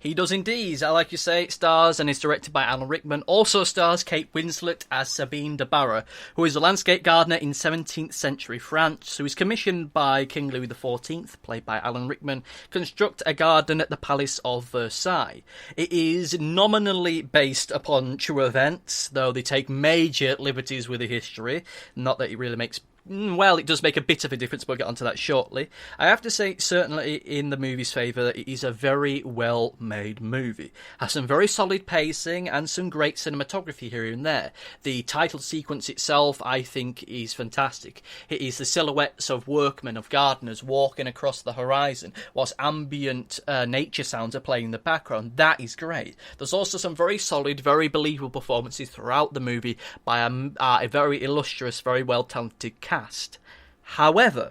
He does indeed. Like you say, it stars and is directed by Alan Rickman. Also stars Kate Winslet as Sabine de Barra, who is a landscape gardener in 17th century France, who is commissioned by King Louis XIV, played by Alan Rickman, construct a garden at the Palace of Versailles. It is nominally based upon true events, though they take major liberties with the history. Not that it really makes... Well, it does make a bit of a difference, but we'll get onto that shortly. I have to say, certainly in the movie's favour, that it is a very well-made movie. Has some very solid pacing and some great cinematography here and there. The title sequence itself, I think, is fantastic. It is the silhouettes of workmen, of gardeners, walking across the horizon, whilst ambient nature sounds are playing in the background. That is great. There's also some very solid, very believable performances throughout the movie by a very illustrious, very well-talented cast. However,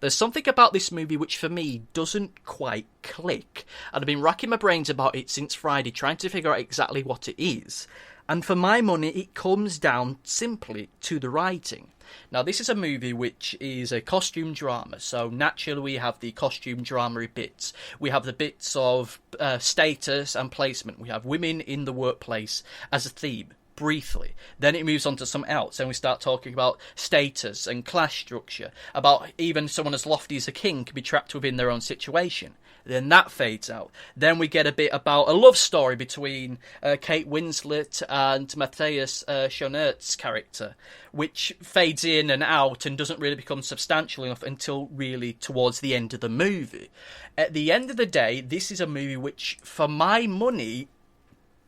there's something about this movie which for me doesn't quite click, and I've been racking my brains about it since Friday trying to figure out exactly what it is, and for my money it comes down simply to the writing. Now, this is a movie which is a costume drama, so naturally we have the costume drama bits. We have the bits of status and placement. We have women in the workplace as a theme. Briefly. Then it moves on to something else, and we start talking about status and class structure, about even someone as lofty as a king can be trapped within their own situation. Then that fades out. Then we get a bit about a love story between Kate Winslet and Matthias Schoenaerts' character, which fades in and out and doesn't really become substantial enough until really towards the end of the movie. At the end of the day, this is a movie which, for my money,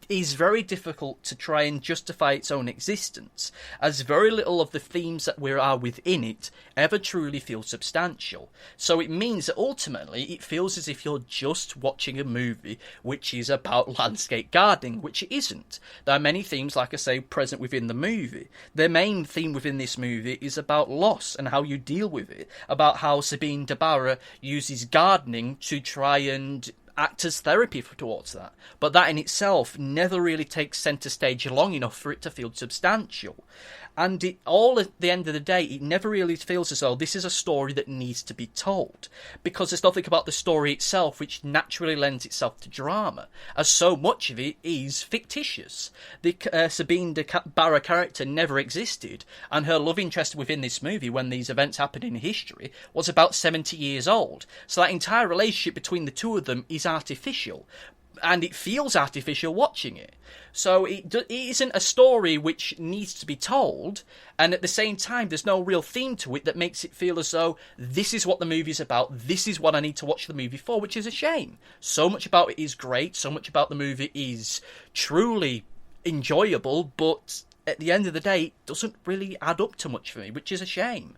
is very difficult to try and justify its own existence, as very little of the themes that are within it ever truly feel substantial. So it means that ultimately it feels as if you're just watching a movie which is about landscape gardening, which it isn't. There are many themes, like I say, present within the movie. The main theme within this movie is about loss and how you deal with it, about how Sabine de Barra uses gardening to try and act as therapy towards that. But that in itself never really takes centre stage long enough for it to feel substantial. And it all, at the end of the day, it never really feels as though this is a story that needs to be told. Because there's nothing about the story itself which naturally lends itself to drama, as so much of it is fictitious. The Sabine de Barra character never existed, and her love interest within this movie, when these events happened in history, was about 70 years old. So that entire relationship between the two of them is artificial. And it feels artificial watching it. So it isn't a story which needs to be told, and at the same time there's no real theme to it that makes it feel as though this is what the movie's about, this is what I need to watch the movie for, which is a shame. So much about it is great, so much about the movie is truly enjoyable, but at the end of the day it doesn't really add up to much for me, which is a shame.